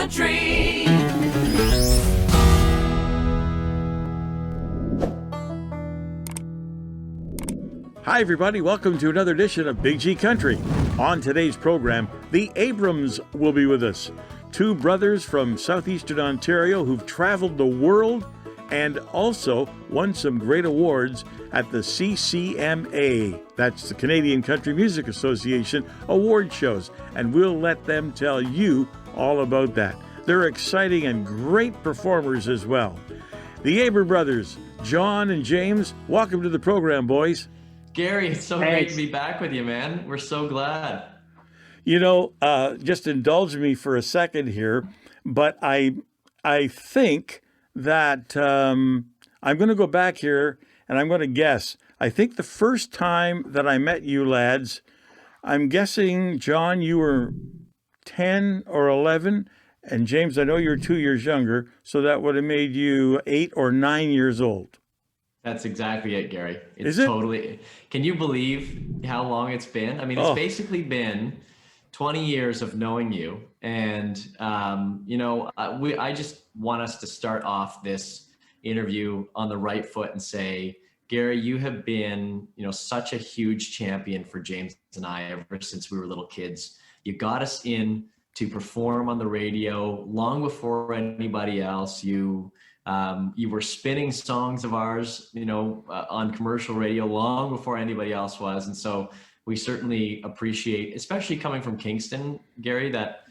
Country. Hi, everybody. Welcome to another edition of Big G Country. On today's program, the Abrams will be with us. Two brothers from southeastern Ontario who've traveled the world and also won some great awards at the CCMA. That's the Canadian Country Music Association award shows. And we'll let them tell you all about that. They're exciting and great performers as well. The Abrams brothers, John and James, welcome to the program, boys. Gary, it's so great to be back with you, man. We're so glad. You know, just indulge me for a second here, but I think that I'm going to go back here and I'm going to guess. I think the first time that I met you lads, I'm guessing, John, you were 10 or 11, and James, I know you're 2 years younger, so that would have made you 8 or 9 years old. That's exactly it, Gary. It's Is it? Totally. Can you believe how long it's been? I mean, it's basically been 20 years of knowing you. And, I just want us to start off this interview on the right foot and say, Gary, you have been, such a huge champion for James and I ever since we were little kids. You got us in to perform on the radio long before anybody else. You were spinning songs of ours, on commercial radio long before anybody else was. And so we certainly appreciate, especially coming from Kingston, Gary, that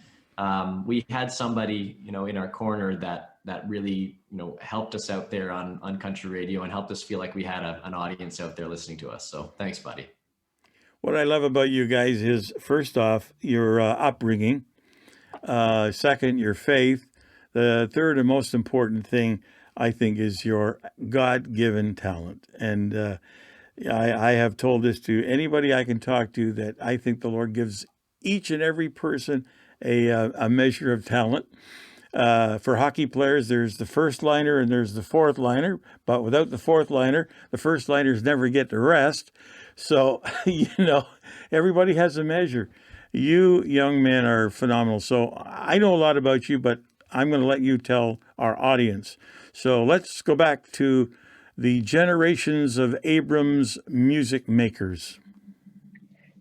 we had somebody, in our corner that really, helped us out there on country radio and helped us feel like we had an audience out there listening to us. So thanks, buddy. What I love about you guys is, first off, your upbringing. Second, your faith. The third and most important thing, I think, is your God-given talent. And I have told this to anybody I can talk to, that I think the Lord gives each and every person a measure of talent. For hockey players, there's the first liner and there's the fourth liner. But without the fourth liner, the first liners never get to rest. So, everybody has a measure. You young men are phenomenal. So I know a lot about you, but I'm going to let you tell our audience. So let's go back to the generations of Abrams music makers.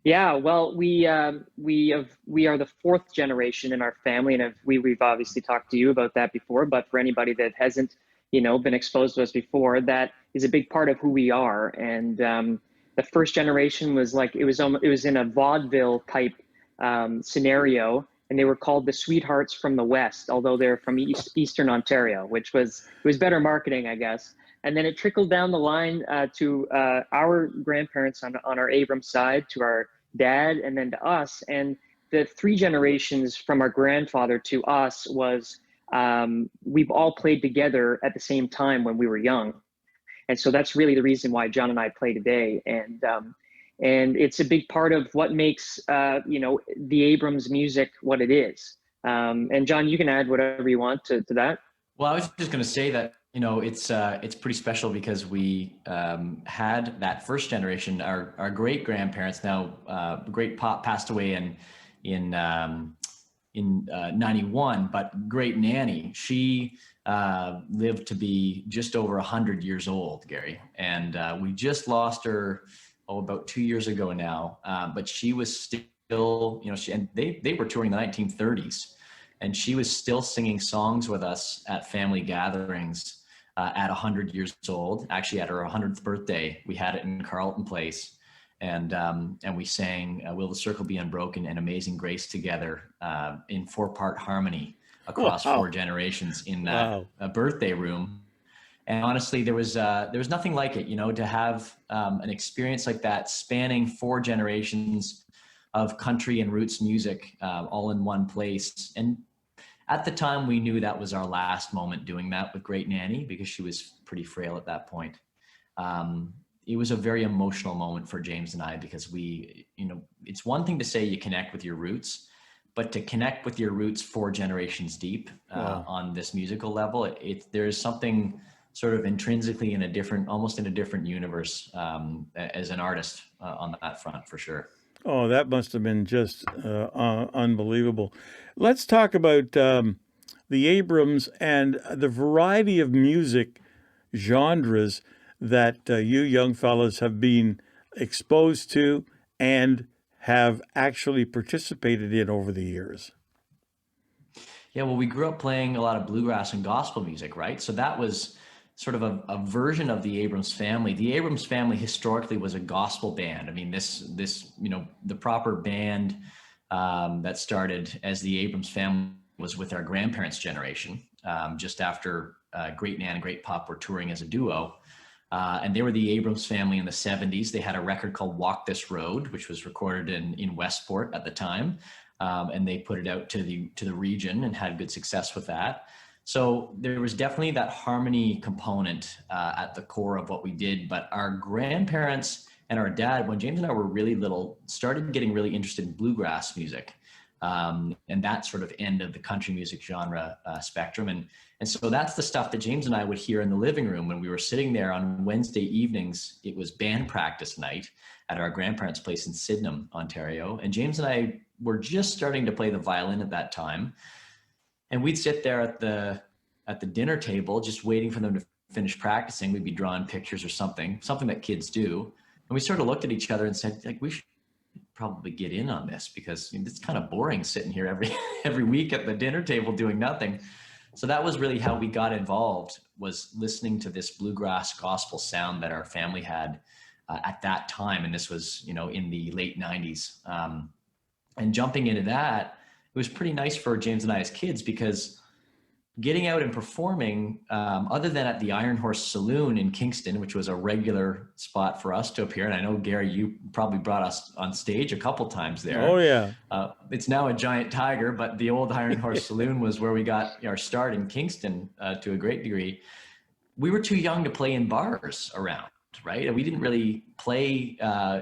Yeah, well, we are the fourth generation in our family, and we've obviously talked to you about that before. But for anybody that hasn't, been exposed to us before, that is a big part of who we are. And the first generation was like it was in a vaudeville type scenario, and they were called the Sweethearts from the West, although they're from Eastern Ontario, which was better marketing, I guess. And then it trickled down the line to our grandparents on our Abrams side, to our dad, and then to us. And the three generations from our grandfather to us was we've all played together at the same time when we were young. And so that's really the reason why John and I play today. And it's a big part of what makes, the Abrams music what it is. And John, you can add whatever you want to that. Well, I was just going to say that, it's pretty special because we had that first generation. Our great grandparents, now great pop passed away in 91, but great nanny, she lived to be just over 100 years old, Gary. And we just lost her, about 2 years ago now. But she was still, they were touring the 1930s, and she was still singing songs with us at family gatherings at 100 years old. Actually, at her 100th birthday, we had it in Carleton Place. And we sang Will the Circle Be Unbroken and Amazing Grace together in 4-part harmony across 4 generations in that birthday room. And honestly, there was nothing like it, to have an experience like that spanning 4 generations of country and roots music all in one place. And at the time, we knew that was our last moment doing that with Great Nanny, because she was pretty frail at that point. It was a very emotional moment for James and I, because it's one thing to say you connect with your roots, but to connect with your roots 4 generations deep on this musical level, there's something sort of intrinsically almost in a different universe as an artist on that front, for sure. Oh, that must have been just unbelievable. Let's talk about the Abrams and the variety of music genres that you young fellas have been exposed to and have actually participated in over the years. Yeah, well, we grew up playing a lot of bluegrass and gospel music, right? So that was sort of a version of the Abrams family. The Abrams family historically was a gospel band. I mean, this the proper band that started as the Abrams family was with our grandparents' generation, just after Great Nan and Great Pop were touring as a duo. And they were the Abrams family in the 70s. They had a record called Walk This Road, which was recorded in Westport at the time. And they put it out to the region and had good success with that. So there was definitely that harmony component at the core of what we did. But our grandparents and our dad, when James and I were really little, started getting really interested in bluegrass music. And that sort of end of the country music genre spectrum. And so that's the stuff that James and I would hear in the living room when we were sitting there on Wednesday evenings. It was band practice night at our grandparents' place in Sydenham, Ontario. And James and I were just starting to play the violin at that time. And we'd sit there at the dinner table, just waiting for them to finish practicing. We'd be drawing pictures or something that kids do. And we sort of looked at each other and said, like, we should probably get in on this, because it's kind of boring sitting here every week at the dinner table doing nothing. So that was really how we got involved, was listening to this bluegrass gospel sound that our family had at that time. And this was, in the late 90s. And jumping into that, it was pretty nice for James and I as kids, because getting out and performing, other than at the Iron Horse Saloon in Kingston, which was a regular spot for us to appear. And I know, Gary, you probably brought us on stage a couple times there. Oh, yeah. It's now a Giant Tiger, but the old Iron Horse Saloon was where we got our start in Kingston to a great degree. We were too young to play in bars around, right? And we didn't really play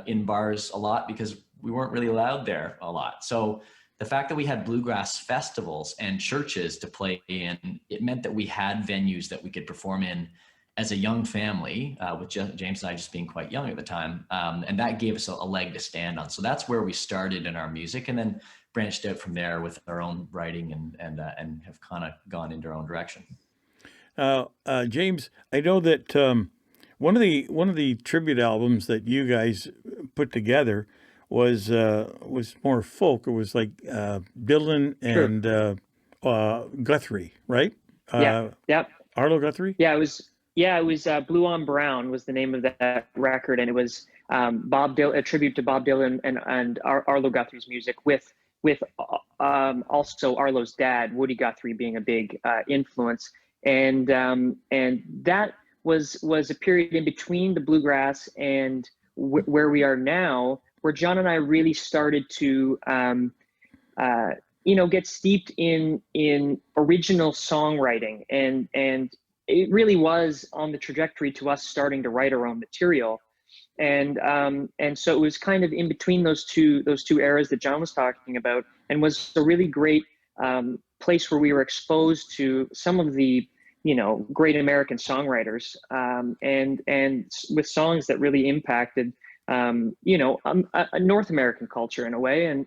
in bars a lot because we weren't really allowed there a lot. So the fact that we had bluegrass festivals and churches to play in, it meant that we had venues that we could perform in as a young family, with James and I just being quite young at the time. And that gave us a leg to stand on. So that's where we started in our music, and then branched out from there with our own writing and have kind of gone into our own direction. James, I know that one of the tribute albums that you guys put together was more folk. It was like Dylan and Guthrie, right? Yep. Arlo Guthrie. Yeah, it was Blue on Brown was the name of that record, and it was Bob Dylan, a tribute to Bob Dylan and Arlo Guthrie's music, with also Arlo's dad, Woody Guthrie, being a big influence, and that was a period in between the bluegrass and where we are now, where John and I really started to, get steeped in original songwriting, and it really was on the trajectory to us starting to write our own material, and so it was kind of in between those two eras that John was talking about, and was a really great place where we were exposed to some of the great American songwriters, and with songs that really impacted a North American culture in a way, and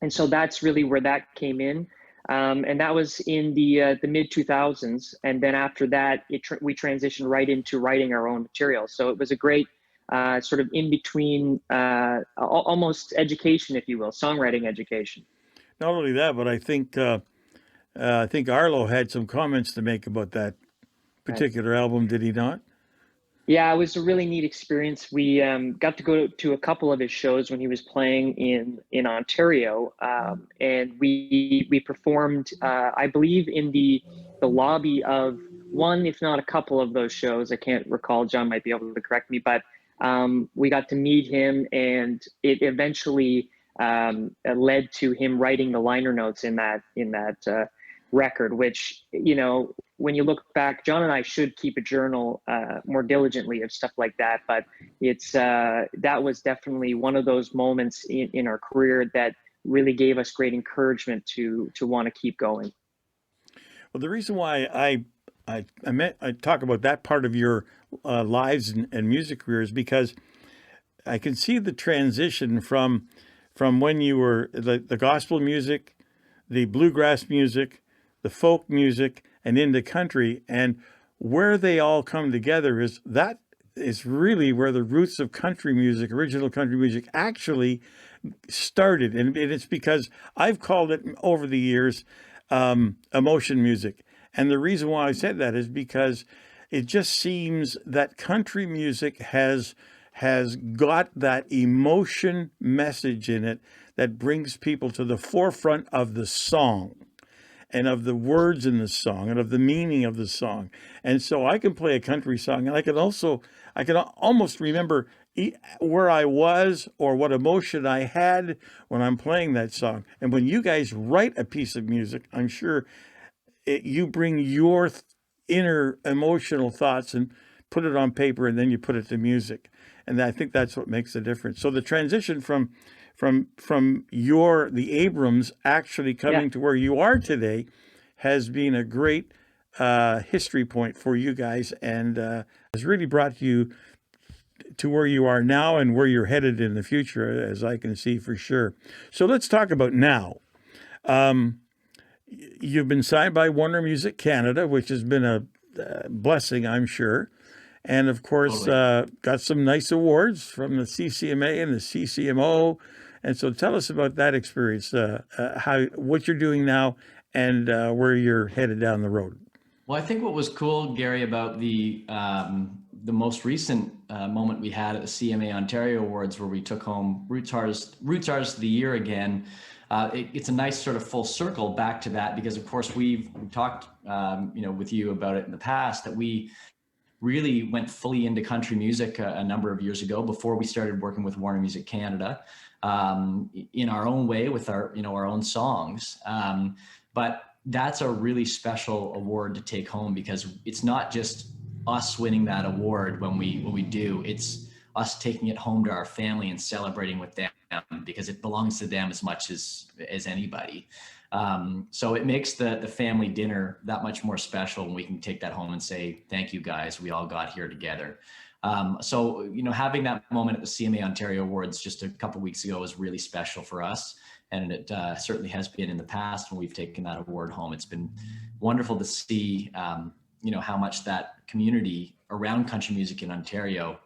so that's really where that came in, and that was in the mid 2000s, and then after that we transitioned right into writing our own material. So it was a great sort of in between, almost education, if you will, songwriting education. Not only that, but I think Arlo had some comments to make about that particular album. Did he not? Yeah, it was a really neat experience. We got to go to a couple of his shows when he was playing in Ontario, and we performed, I believe, in the lobby of one, if not a couple of those shows. I can't recall. John might be able to correct me, but we got to meet him, and it eventually led to him writing the liner notes in that record, which, when you look back, John and I should keep a journal more diligently of stuff like that, but it's that was definitely one of those moments in our career that really gave us great encouragement to want to keep going. Well, the reason why I talk about that part of your lives and music career is because I can see the transition from when you were the gospel music, the bluegrass music, the folk music, and into country. And where they all come together is really where the roots of country music, original country music, actually started. And it's because I've called it over the years emotion music. And the reason why I said that is because it just seems that country music has got that emotion message in it that brings people to the forefront of the song and of the words in the song and of the meaning of the song. And so I can play a country song, and I can almost remember where I was or what emotion I had when I'm playing that song. And when you guys write a piece of music, I'm sure you bring your inner emotional thoughts and put it on paper, and then you put it to music. And I think that's what makes the difference. So the transition from the Abrams actually coming to where you are today has been a great history point for you guys, and has really brought you to where you are now and where you're headed in the future, as I can see for sure. So let's talk about now. You've been signed by Warner Music Canada, which has been a blessing, I'm sure. And of course, got some nice awards from the CCMA and the CCMO. And so tell us about that experience, what you're doing now, and where you're headed down the road. Well, I think what was cool, Gary, about the most recent moment we had at the CMA Ontario Awards, where we took home Roots Artist of the Year again. It's a nice sort of full circle back to that, because of course we've talked, with you about it in the past, that we really went fully into country music a number of years ago, before we started working with Warner Music Canada, in our own way with our own songs. But that's a really special award to take home, because it's not just us winning that award when we do, it's us taking it home to our family and celebrating with them, because it belongs to them as much as anybody. So it makes the family dinner that much more special when we can take that home and say, thank you guys, we all got here together. So, having that moment at the CMA Ontario Awards just a couple of weeks ago was really special for us. And it certainly has been in the past when we've taken that award home. It's been wonderful to see, how much that community around country music in Ontario,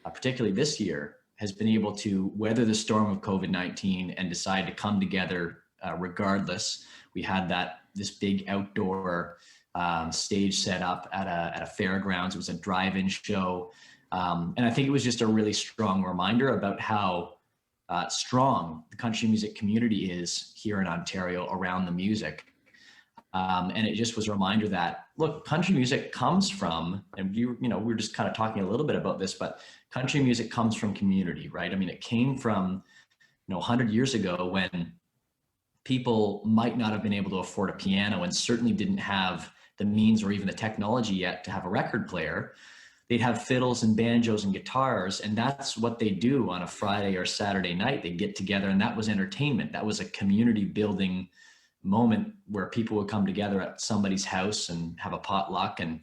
particularly this year, has been able to weather the storm of COVID-19 and decide to come together regardless. We had this big outdoor stage set up at a fairgrounds. It was a drive-in show. And I think it was just a really strong reminder about how strong the country music community is here in Ontario around the music. And it just was a reminder that, look, country music comes from, and we were just kind of talking a little bit about this, but country music comes from community, right? I mean, it came from, 100 years ago, when people might not have been able to afford a piano and certainly didn't have the means or even the technology yet to have a record player. They'd have fiddles and banjos and guitars, and that's what they do on a Friday or Saturday night. They get together, and that was entertainment. That was a community building moment where people would come together at somebody's house and have a potluck, and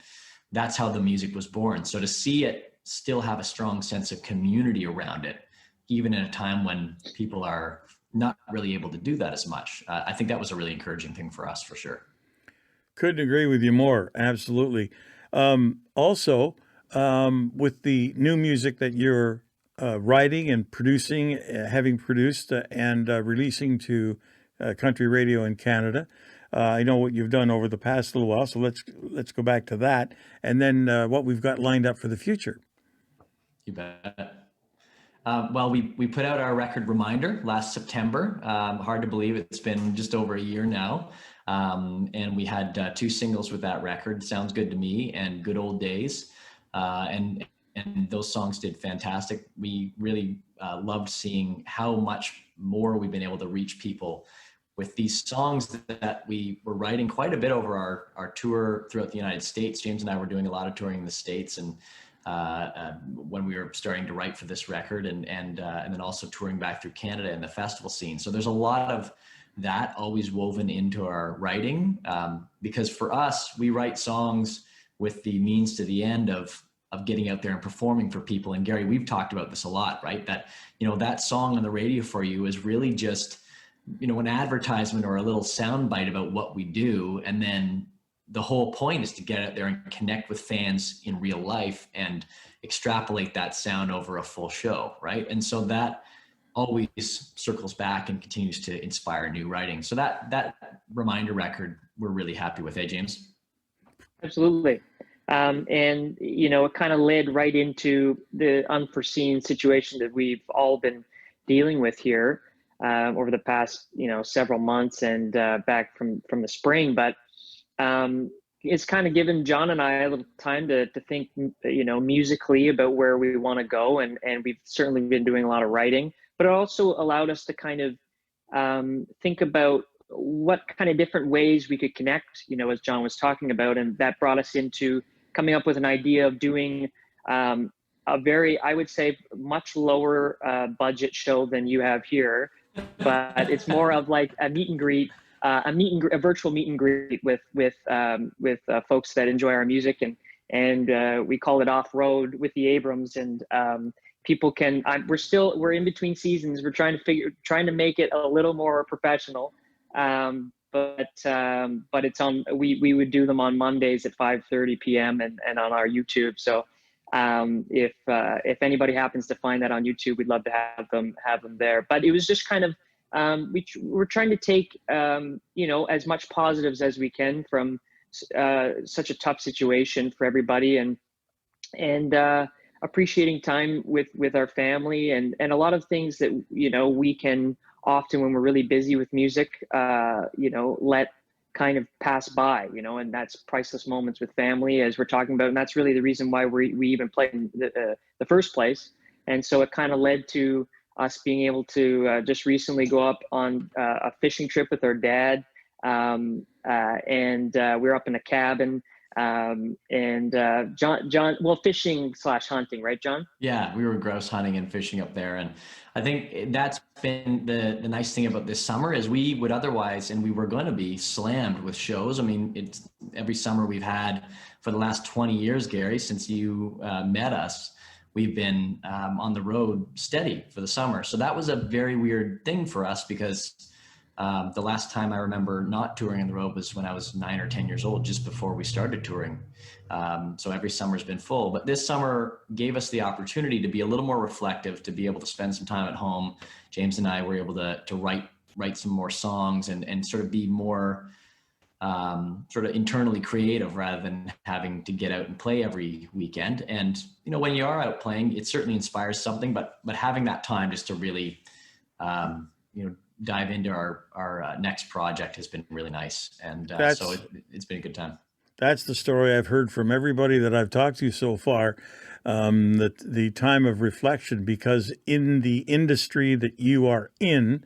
that's how the music was born. So to see it still have a strong sense of community around it, even in a time when people are not really able to do that as much, I think that was a really encouraging thing for us, for sure. Couldn't agree with you more. Absolutely. Also, with the new music that you're writing and producing, having produced and releasing to country radio in Canada, I know what you've done over the past little while. So let's go back to that, and then what we've got lined up for the future. You bet. Well, we put out our record Reminder last September. Hard to believe it's been just over a year now. And we had 2 singles with that record, Sounds Good to Me and Good Old Days. And those songs did fantastic. We really loved seeing how much more we've been able to reach people with these songs that we were writing quite a bit over our tour throughout the United States. James and I were doing a lot of touring in the States, and when we were starting to write for this record, and then also touring back through Canada and the festival scene. So there's a lot of that always woven into our writing, because for us, we write songs with the means to the end of getting out there and performing for people. And Gary, we've talked about this a lot, right? That, that song on the radio for you is really just an advertisement or a little sound bite about what we do. And then the whole point is to get out there and connect with fans in real life and extrapolate that sound over a full show, right? And so that always circles back and continues to inspire new writing. So that reminder record, we're really happy with, James? Absolutely. And, it kind of led right into the unforeseen situation that we've all been dealing with here over the past, several months and back from the spring. But it's kind of given John and I a little time to think, musically about where we want to go. And we've certainly been doing a lot of writing, but it also allowed us to kind of think about what kind of different ways we could connect, as John was talking about. And that brought us into coming up with an idea of doing a very, I would say, much lower budget show than you have here, but it's more of like a meet and greet, a virtual meet and greet with folks that enjoy our music, and we call it Off Road with the Abrams. And people can. We're in between seasons. We're trying to make it a little more professional. But it's on. We would do them on Mondays at 5:30 p.m. and on our YouTube. So if anybody happens to find that on YouTube, we'd love to have them there. But it was just kind of we're trying to take as much positives as we can from such a tough situation for everybody, and appreciating time with our family and a lot of things that we can often, when we're really busy with music, let kind of pass by, and that's priceless moments with family, as we're talking about. And that's really the reason why we even played in the first place. And so it kind of led to us being able to just recently go up on a fishing trip with our dad. And we were up in a cabin. John, well, fishing/hunting, right, John? Yeah, we were grouse hunting and fishing up there. And I think that's been the nice thing about this summer is we would otherwise, and we were going to be slammed with shows. I mean, it's every summer we've had for the last 20 years, Gary, since you met us, we've been on the road steady for the summer. So that was a very weird thing for us because the last time I remember not touring on the road was when I was 9 or 10 years old, just before we started touring. So every summer's been full, but this summer gave us the opportunity to be a little more reflective, to be able to spend some time at home. James and I were able to write some more songs and sort of be more sort of internally creative rather than having to get out and play every weekend. And, when you are out playing, it certainly inspires something, but having that time just to really, dive into our next project has been really nice. And so it's been a good time. That's the story I've heard from everybody that I've talked to so far, the time of reflection, because in the industry that you are in,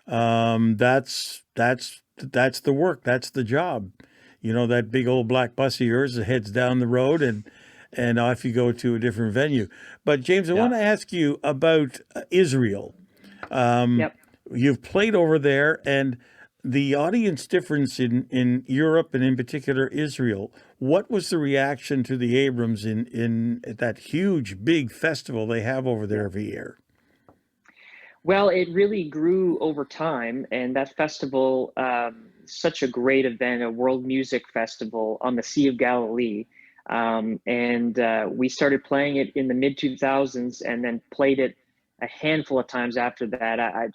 that's the work, that's the job. That big old black bus of yours that heads down the road and off you go to a different venue. But James, I want to ask you about Israel. Yep. You've played over there, and the audience difference in Europe and in particular Israel. What was the reaction to the Abrams in that huge, big festival they have over there every year? Well, it really grew over time, and that festival, such a great event, a world music festival on the Sea of Galilee. And we started playing it in the mid 2000s, and then played it a handful of times after that. I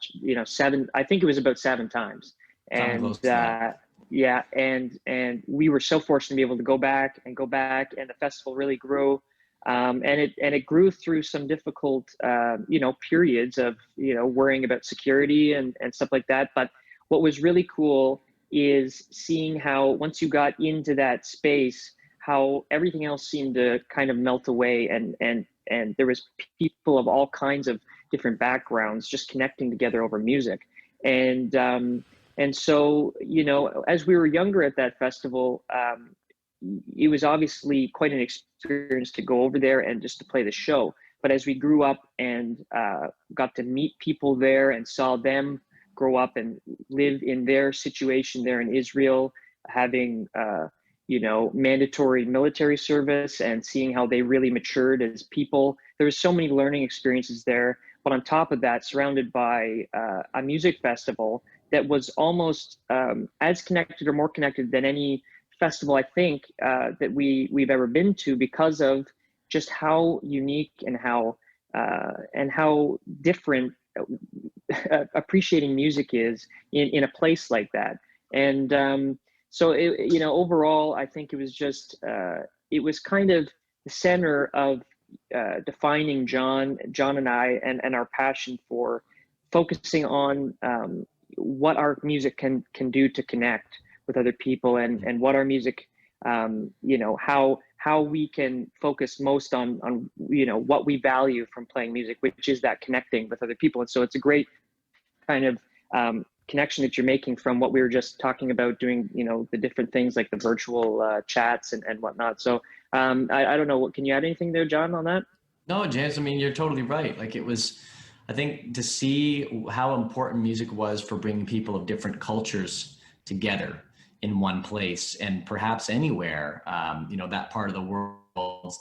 think it was about 7 times. And and we were so fortunate to be able to go back, and the festival really grew. And it grew through some difficult, periods of, worrying about security and stuff like that. But what was really cool is seeing how once you got into that space, how everything else seemed to kind of melt away, and there was people of all kinds of different backgrounds just connecting together over music. And so, as we were younger at that festival, it was obviously quite an experience to go over there and just to play the show. But as we grew up and got to meet people there and saw them grow up and live in their situation there in Israel, having mandatory military service, and seeing how they really matured as people, there was so many learning experiences there. But on top of that, surrounded by a music festival that was almost as connected or more connected than any festival I think that we've ever been to, because of just how unique and how different appreciating music is in a place like that. And so overall, I think it was just it was kind of the center of defining John and I, and our passion for focusing on what our music can do to connect with other people, and what our music how we can focus most on what we value from playing music, which is that connecting with other people. And so it's a great kind of connection that you're making from what we were just talking about, doing the different things like the virtual chats and whatnot. So I don't know, can you add anything there, John, on that? No, James, I mean, you're totally right. Like, it was, I think, to see how important music was for bringing people of different cultures together in one place, and perhaps anywhere, that part of the world,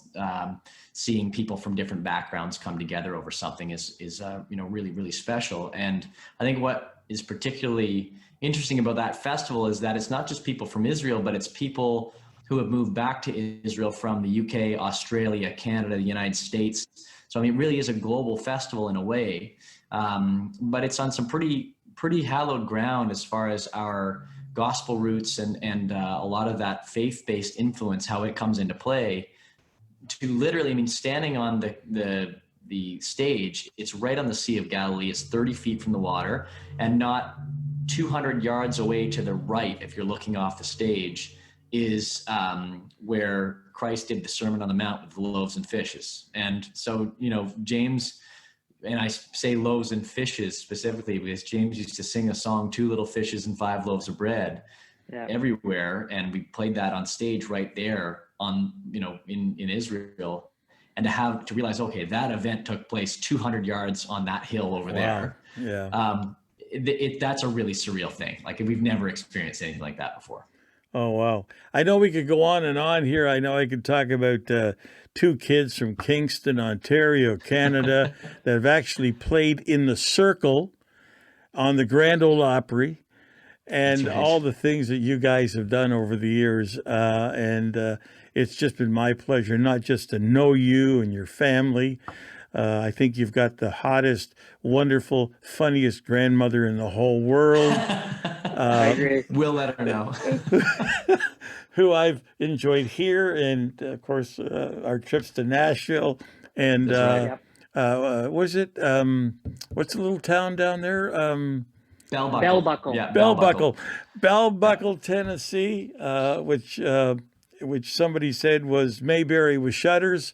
seeing people from different backgrounds come together over something is really, really special. And I think what is particularly interesting about that festival is that it's not just people from Israel, but it's people who have moved back to Israel from the UK, Australia, Canada, the United States. So I mean, it really is a global festival in a way, but it's on some pretty hallowed ground as far as our gospel roots and a lot of that faith-based influence, how it comes into play. To literally, I mean, standing on the stage, it's right on the Sea of Galilee. It's 30 feet from the water, and not 200 yards away to the right, if you're looking off the stage, is where Christ did the Sermon on the Mount with the loaves and fishes. And so, James, and I say loaves and fishes specifically because James used to sing a song, 2 little fishes and 5 loaves of bread, everywhere. And we played that on stage right there on, in Israel. And to realize, okay, that event took place 200 yards on that hill over there. Yeah. That's a really surreal thing. Like, we've never experienced anything like that before. Oh, wow. I know we could go on and on here. I know I could talk about 2 kids from Kingston, Ontario, Canada, that have actually played in the circle on the Grand Ole Opry, and That's right. all the things that you guys have done over the years. And it's just been my pleasure, not just to know you and your family. I think you've got the hottest, wonderful, funniest grandmother in the whole world. I agree. We'll let her know. Who I've enjoyed here, and of course our trips to Nashville, and That's right. was it what's the little town down there? Bell Buckle. Yeah, Bell Buckle, Tennessee, which somebody said was Mayberry with shutters,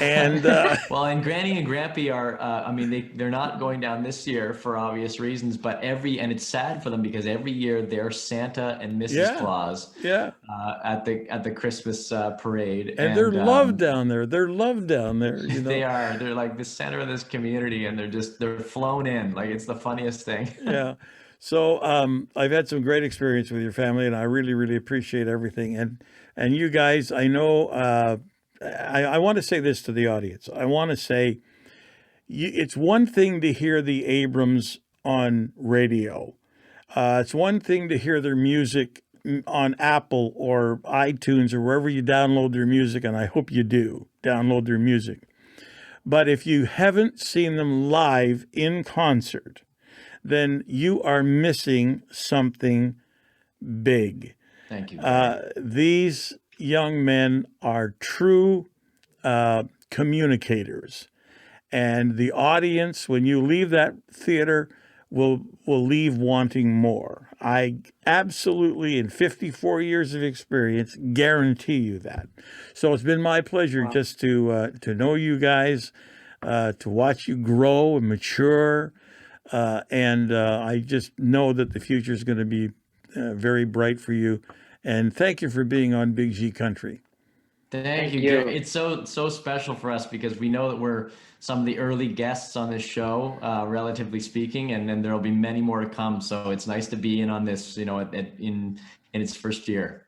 and well, and Granny and Grampy are, I mean, they're not going down this year for obvious reasons, but and it's sad for them because every year they're Santa and Mrs. Claus at the Christmas parade. And they're loved down there. They're loved down there. They are. They're like the center of this community, and they're flown in. Like, it's the funniest thing. Yeah. So I've had some great experience with your family, and I really, really appreciate everything. And you guys, I know, I want to say this to the audience. I want to say it's one thing to hear the Abrams on radio. It's one thing to hear their music on Apple or iTunes or wherever you download their music, and I hope you do download their music. But if you haven't seen them live in concert, then you are missing something big. Thank you. These young men are true communicators, and the audience, when you leave that theater, will leave wanting more. I absolutely, in 54 years of experience, guarantee you that. So it's been my pleasure just to know you guys, to watch you grow and mature, and I just know that the future is going to be very bright for you. And thank you for being on Big G Country. Thank you, Gary. It's so special for us because we know that we're some of the early guests on this show, relatively speaking, and then there'll be many more to come. So it's nice to be in on this, in its first year.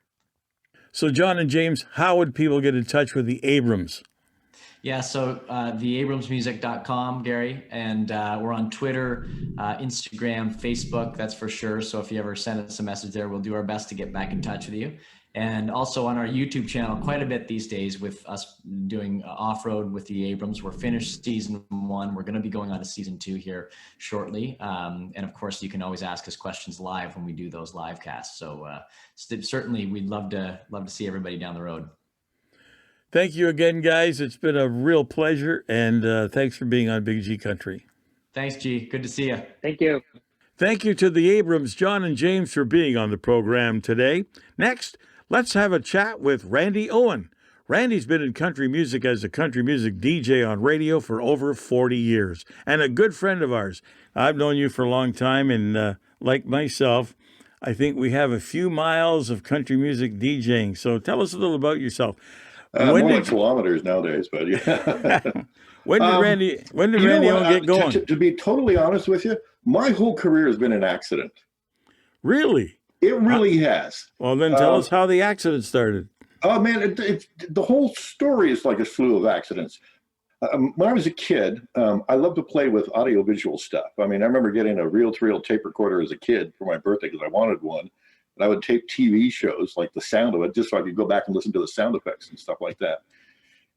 So, John and James, how would people get in touch with the Abrams? Yeah, so theabramsmusic.com, Gary, and we're on Twitter, Instagram, Facebook, that's for sure. So if you ever send us a message there, we'll do our best to get back in touch with you. And also on our YouTube channel, quite a bit these days with us doing off-road with the Abrams. We're finished season 1. We're going to be going on to season 2 here shortly. And of course, you can always ask us questions live when we do those live casts. So certainly we'd love to see everybody down the road. Thank you again, guys. It's been a real pleasure, and thanks for being on Big G Country. Thanks, G. Good to see you. Thank you. Thank you to the Abrams, John and James, for being on the program today. Next, let's have a chat with Randy Owen. Randy's been in country music as a country music DJ on radio for over 40 years, and a good friend of ours. I've known you for a long time, and like myself, I think we have a few miles of country music DJing. So tell us a little about yourself. More like kilometers nowadays, but yeah. When did Randy Owen get going? To be totally honest with you, my whole career has been an accident. Really? It really has. Well, then tell us how the accident started. Oh, man, the whole story is like a slew of accidents. When I was a kid, I loved to play with audiovisual stuff. I mean, I remember getting a reel-to-reel tape recorder as a kid for my birthday because I wanted one. And I would tape TV shows, like the sound of it, just so I could go back and listen to the sound effects and stuff like that.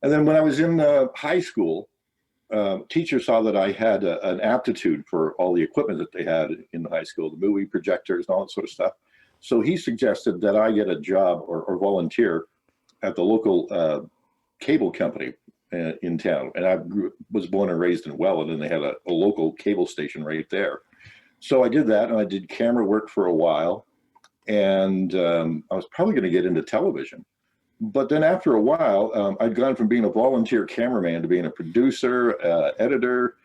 And then when I was in high school, teacher saw that I had an aptitude for all the equipment that they had in the high school, the movie projectors and all that sort of stuff. So he suggested that I get a job or volunteer at the local cable company in town. And I was born and raised in Welland, and they had a local cable station right there. So I did that, and I did camera work for a while. And I was probably going to get into television. But then after a while, I'd gone from being a volunteer cameraman to being a producer, editor,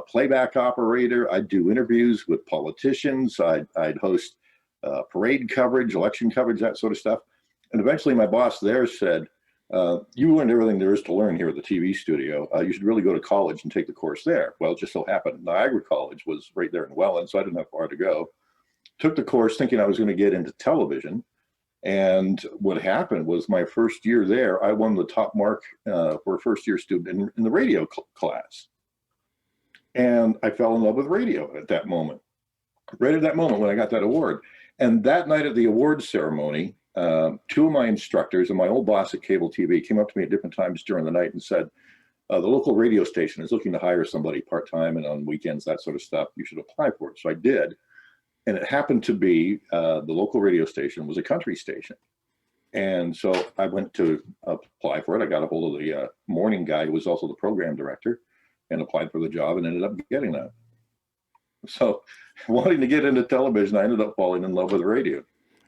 playback operator. I'd do interviews with politicians. I'd host parade coverage, election coverage, that sort of stuff. And eventually my boss there said, you learned everything there is to learn here at the TV studio. You should really go to college and take the course there. Well, it just so happened Niagara College was right there in Welland, so I didn't have far to go. Took the course thinking I was going to get into television. And what happened was my first year there, I won the top mark for a first year student in the radio class. And I fell in love with radio at that moment, right at that moment when I got that award. And that night at the awards ceremony, two of my instructors and my old boss at cable TV came up to me at different times during the night and said, the local radio station is looking to hire somebody part-time and on weekends, that sort of stuff. You should apply for it. So I did. And it happened to be the local radio station was a country station. And so I went to apply for it. I got a hold of the morning guy who was also the program director and applied for the job and ended up getting that. So wanting to get into television, I ended up falling in love with radio.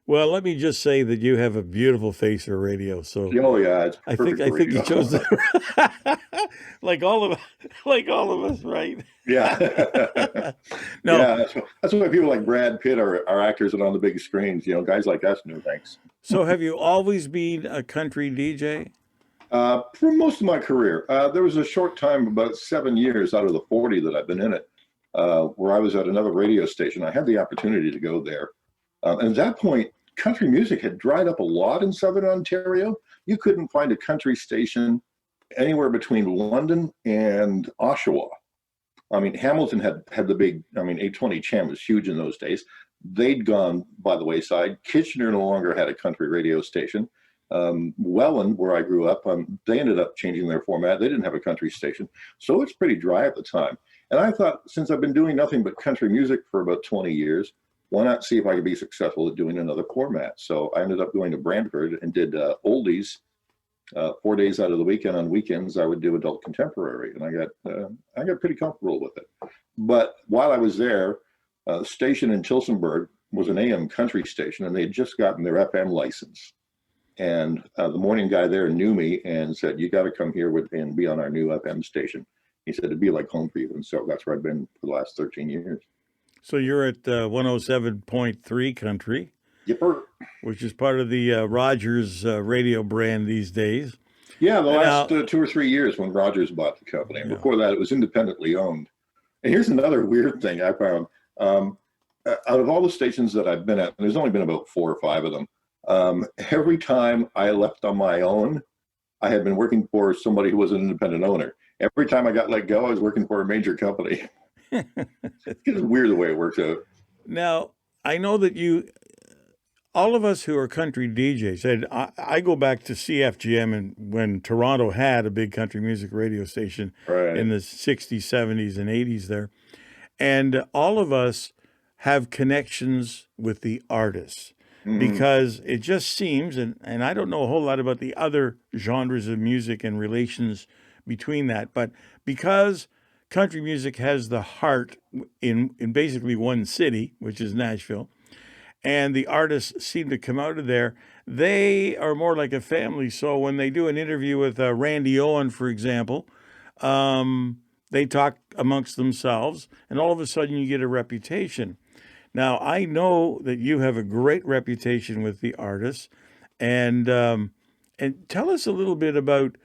Well, let me just say that you have a beautiful face for radio. So oh yeah, it's I think you chose that. like all of us, right? Yeah. No, yeah, that's why people like Brad Pitt are actors and on the big screens. You know, guys like us, no thanks. So have you always been a country DJ? For most of my career, there was a short time, about 7 years out of the 40 that I've been in it, where I was at another radio station. I had the opportunity to go there. And at that point, country music had dried up a lot in Southern Ontario. You couldn't find a country station anywhere between London and Oshawa. I mean, Hamilton had the big, 820 Cham was huge in those days. They'd gone by the wayside. Kitchener no longer had a country radio station. Welland, where I grew up, they ended up changing their format. They didn't have a country station. So it's pretty dry at the time. And I thought, since I've been doing nothing but country music for about 20 years, why not see if I could be successful at doing another format? So I ended up going to Brantford and did oldies 4 days out of the weekend. On weekends, I would do adult contemporary, and I got pretty comfortable with it. But while I was there, the station in Tillsonburg was an AM country station, and they had just gotten their FM license. And the morning guy there knew me and said, "You got to come here and be on our new FM station." He said, "It'd be like home for you." And so that's where I've been for the last 13 years. So you're at 107.3 Country, Yipper. Which is part of the Rogers radio brand these days. Yeah, the last 2 or 3 years when Rogers bought the company. And before that, it was independently owned. And here's another weird thing I found. Out of all the stations that I've been at, and there's only been about 4 or 5 of them, every time I left on my own, I had been working for somebody who was an independent owner. Every time I got let go, I was working for a major company. It's weird the way it works out. Now, I know that all of us who are country DJs, and I go back to CFGM and when Toronto had a big country music radio station Right. in the 60s, 70s, and 80s there. And all of us have connections with the artists because it just seems, and I don't know a whole lot about the other genres of music and relations between that, but because country music has the heart in basically one city, which is Nashville, and the artists seem to come out of there, they are more like a family. So when they do an interview with Randy Owen, for example, they talk amongst themselves, and all of a sudden you get a reputation. Now, I know that you have a great reputation with the artists, and tell us a little bit about,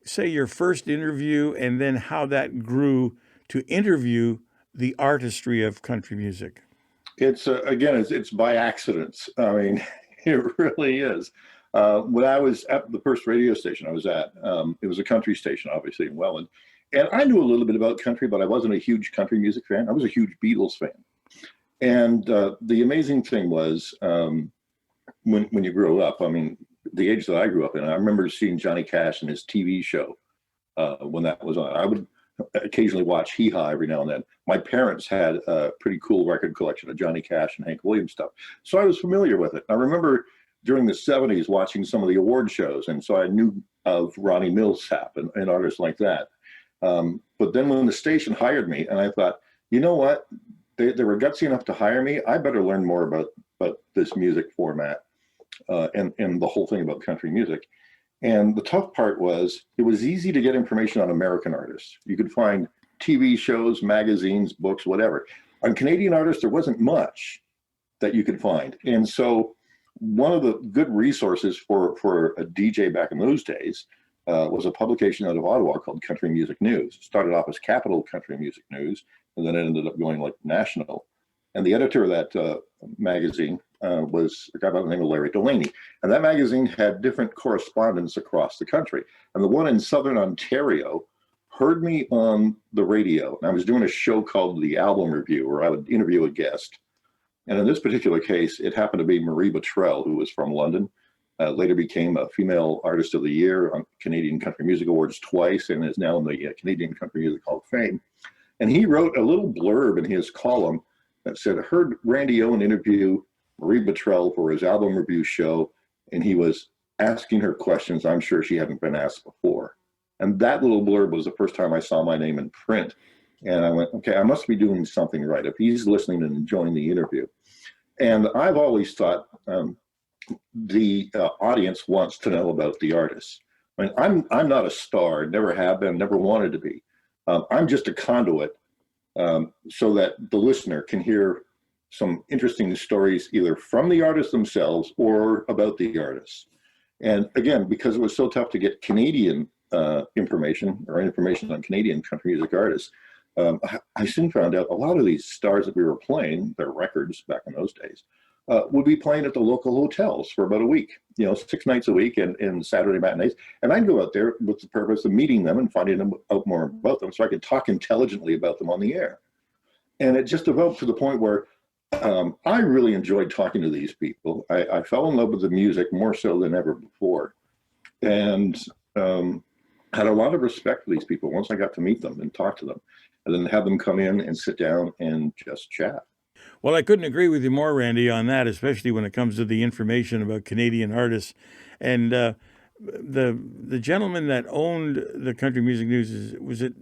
say, your first interview, and then how that grew to interview the artistry of country music. It's again, it's by accidents. I mean, it really is. When I was at the first radio station I was at, it was a country station, obviously in Welland, and I knew a little bit about country, but I wasn't a huge country music fan. I was a huge Beatles fan. And the amazing thing was when you grow up, I mean, the age that I grew up in, I remember seeing Johnny Cash in his TV show when that was on. I would occasionally watch Hee Haw every now and then. My parents had a pretty cool record collection of Johnny Cash and Hank Williams stuff. So I was familiar with it. I remember during the 70s watching some of the award shows. And so I knew of Ronnie Millsap and artists like that. But then when the station hired me, and I thought, you know what? They were gutsy enough to hire me. I better learn more about this music format and the whole thing about country music. And the tough part was it was easy to get information on American artists. You could find TV shows, magazines, books, whatever. On Canadian artists, there wasn't much that you could find. And so one of the good resources for a DJ back in those days was a publication out of Ottawa called Country Music News. It started off as Capital Country Music News, and then it ended up going like national. And the editor of that magazine was a guy by the name of Larry Delaney. And that magazine had different correspondents across the country. And the one in Southern Ontario heard me on the radio. And I was doing a show called The Album Review, where I would interview a guest. And in this particular case, it happened to be Marie Bottrell, who was from London. Later became a Female Artist of the Year on Canadian Country Music Awards twice, and is now in the Canadian Country Music Hall of Fame. And he wrote a little blurb in his column that said, heard Randy Owen interview Marie Bottrell for his album review show, and he was asking her questions I'm sure she hadn't been asked before. And that little blurb was the first time I saw my name in print. And I went, okay, I must be doing something right if he's listening and enjoying the interview. And I've always thought the audience wants to know about the artist. I mean, I'm not a star, never have been, never wanted to be. I'm just a conduit so that the listener can hear some interesting stories either from the artists themselves or about the artists. And again, because it was so tough to get Canadian information or information on Canadian country music artists, I soon found out a lot of these stars that we were playing, their records back in those days, would be playing at the local hotels for about a week, 6 nights a week and Saturday matinees. And I'd go out there with the purpose of meeting them and finding out more about them so I could talk intelligently about them on the air. And it just developed to the point where I really enjoyed talking to these people. I fell in love with the music more so than ever before. And had a lot of respect for these people once I got to meet them and talk to them, and then have them come in and sit down and just chat. Well, I couldn't agree with you more, Randy, on that, especially when it comes to the information about Canadian artists. And the gentleman that owned the Country Music News, was it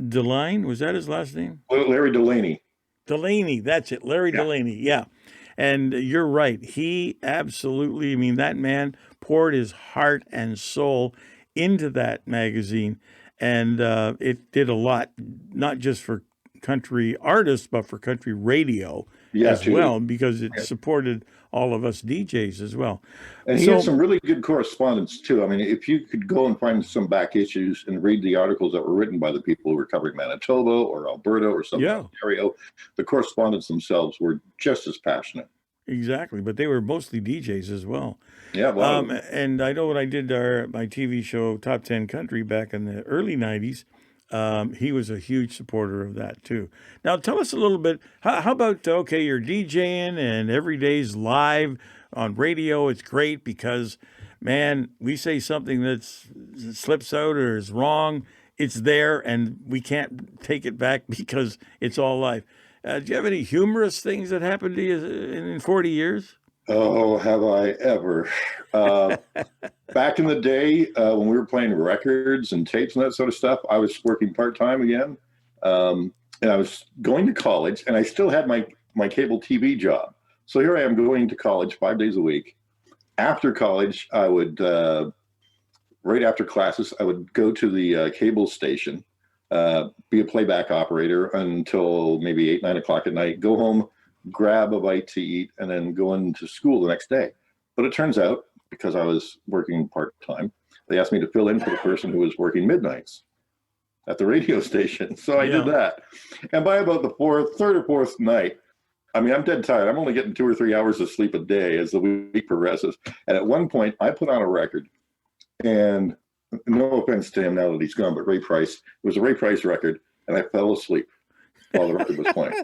Deline? Was that his last name? Larry Delaney. Delaney, that's it, Larry Delaney, yeah. And you're right. He absolutely, I mean, that man poured his heart and soul into that magazine. And it did a lot, not just for country artists, but for country radio as well, because it supported all of us DJs as well. And he had some really good correspondence too. I mean, if you could go and find some back issues and read the articles that were written by the people who were covering Manitoba or Alberta or some Ontario, the correspondents themselves were just as passionate. Exactly, but they were mostly DJs as well. Yeah, well, And I know when I did my TV show Top 10 Country back in the early 90s, he was a huge supporter of that too. Now, tell us a little bit. How about, okay, you're DJing and every day's live on radio. It's great because, man, we say something that slips out or is wrong. It's there and we can't take it back because it's all live. Do you have any humorous things that happened to you in 40 years? oh, have I ever? Uh, Back in the day, when we were playing records and tapes and that sort of stuff, I was working part-time again. And I was going to college, and I still had my cable TV job. So here I am going to college 5 days a week. After college, I would, right after classes, I would go to the cable station, be a playback operator until maybe 8, 9 o'clock at night, go home, grab a bite to eat, and then go into school the next day. But it turns out, because I was working part-time, they asked me to fill in for the person who was working midnights at the radio station. So I did that. And by about the third or fourth night, I mean, I'm dead tired. I'm only getting 2 or 3 hours of sleep a day as the week progresses. And at one point, I put on a record, and no offense to him now that he's gone, but Ray Price, it was a Ray Price record, and I fell asleep while the record was playing.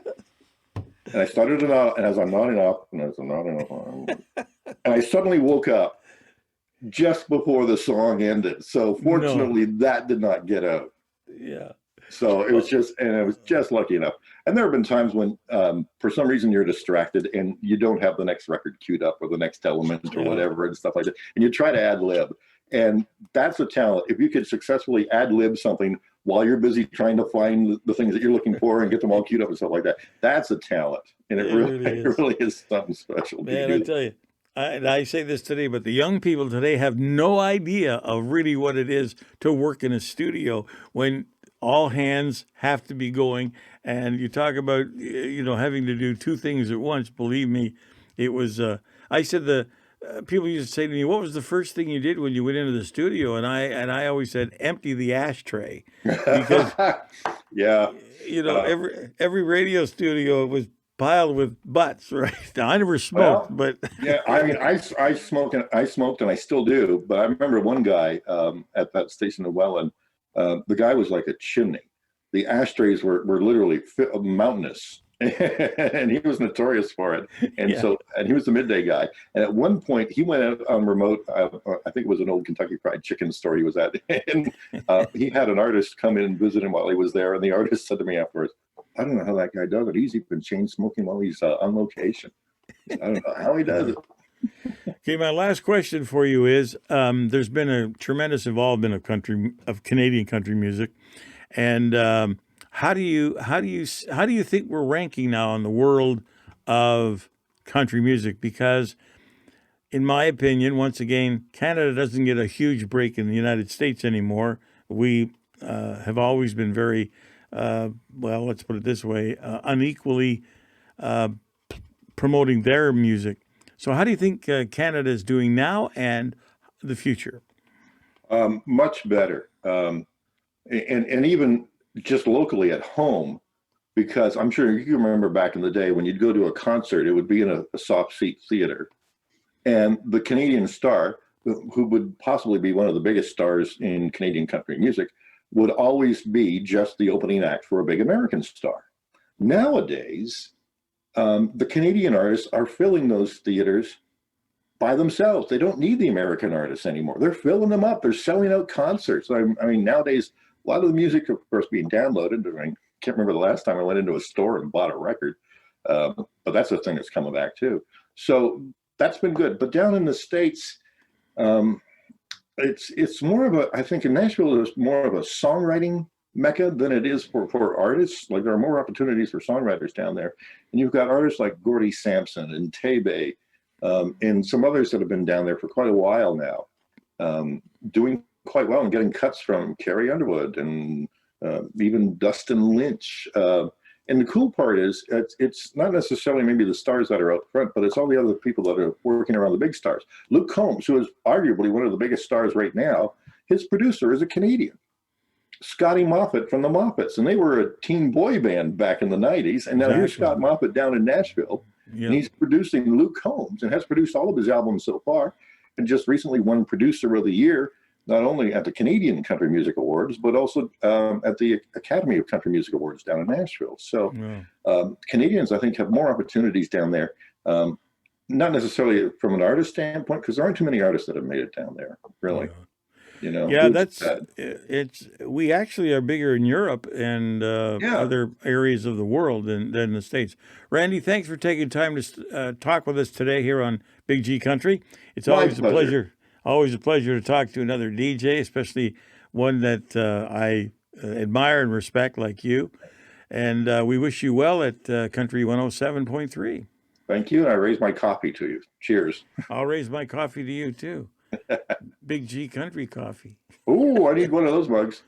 And I started it out, and as I'm nodding off, and I suddenly woke up just before the song ended. So fortunately, that did not get out. Yeah. So it was just lucky enough. And there have been times when, for some reason, you're distracted and you don't have the next record queued up or the next element or whatever and stuff like that. And you try to ad lib. And that's a talent. If you could successfully ad lib something while you're busy trying to find the things that you're looking for and get them all queued up and stuff like that, that's a talent. And it really is something special. Man, I tell you, I say this today, but the young people today have no idea of really what it is to work in a studio when all hands have to be going. And you talk about, having to do two things at once. Believe me, it was, I said people used to say to me, what was the first thing you did when you went into the studio? And I always said, empty the ashtray. Because, every radio studio was piled with butts, right? Now, I never smoked, but yeah, I mean, I smoked and I still do. But I remember one guy at that station in Welland. The guy was like a chimney. The ashtrays were literally mountainous, and he was notorious for it. And and he was the midday guy. And at one point, he went out on remote. I think it was an old Kentucky Fried Chicken store he was at, and he had an artist come in and visit him while he was there. And the artist said to me afterwards, "I don't know how that guy does it. He's even chain smoking while he's on location. I don't know how he does it." Okay, my last question for you is: there's been a tremendous involvement of Canadian country music, and how do you think we're ranking now in the world of country music? Because, in my opinion, once again, Canada doesn't get a huge break in the United States anymore. We have always been very, let's put it this way, unequally promoting their music. So how do you think Canada is doing now and the future? Much better. And even just locally at home, because I'm sure you remember back in the day when you'd go to a concert, it would be in a soft seat theater. And the Canadian star, who would possibly be one of the biggest stars in Canadian country music, would always be just the opening act for a big American star. Nowadays, the Canadian artists are filling those theaters by themselves. They don't need the American artists anymore. They're filling them up. They're selling out concerts. I mean, nowadays, a lot of the music, of course, being downloaded. I can't remember the last time I went into a store and bought a record, but that's a thing that's coming back too. So that's been good. But down in the States, it's more of a, I think in Nashville, it's more of a songwriting mecca than it is for artists. Like there are more opportunities for songwriters down there. And you've got artists like Gordy Sampson and Tebe, and some others that have been down there for quite a while now, doing quite well and getting cuts from Carrie Underwood and even Dustin Lynch. And the cool part is it's not necessarily maybe the stars that are out front, but it's all the other people that are working around the big stars. Luke Combs, who is arguably one of the biggest stars right now, his producer is a Canadian. Scotty Moffat from the Moffats, and they were a teen boy band back in the 90s. And now here's Scott Moffat down in Nashville, and he's producing Luke Combs and has produced all of his albums so far. just recently won Producer of the Year, not only at the Canadian Country Music Awards, but also at the Academy of Country Music Awards down in Nashville. So Canadians, I think, have more opportunities down there. Not necessarily from an artist standpoint, because there aren't too many artists that have made it down there, really. Yeah, we actually are bigger in Europe and other areas of the world than the States. Randy, thanks for taking time to talk with us today here on Big G Country. It's always a pleasure. Always a pleasure to talk to another DJ, especially one that I admire and respect like you. And we wish you well at Country 107.3. Thank you. And I raise my coffee to you. Cheers. I'll raise my coffee to you, too. Big G Country coffee. Ooh, I need one of those mugs.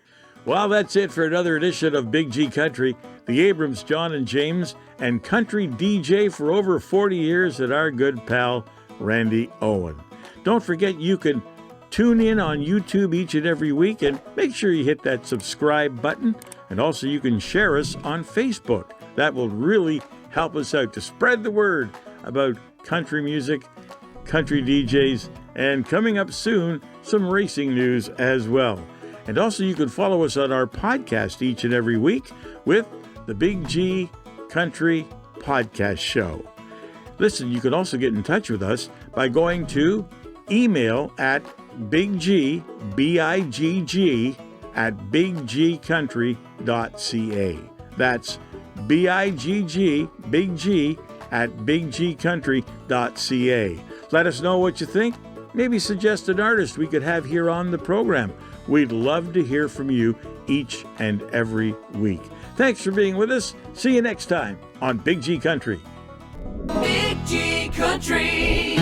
Well, that's it for another edition of Big G Country. The Abrams, John, and James, and country DJ for over 40 years at our good pal, Randy Owen. Don't forget you can tune in on YouTube each and every week, and make sure you hit that subscribe button. And also you can share us on Facebook. That will really help us out to spread the word about country music, country DJs, and coming up soon, some racing news as well. And also you can follow us on our podcast each and every week with the Big G Country Podcast Show. Listen, you can also get in touch with us by going to email at biggg, B-I-G-G, at biggcountry.ca. That's B-I-G-G, Big G, at biggcountry.ca. Let us know what you think. Maybe suggest an artist we could have here on the program. We'd love to hear from you each and every week. Thanks for being with us. See you next time on Big G Country. Big G Country.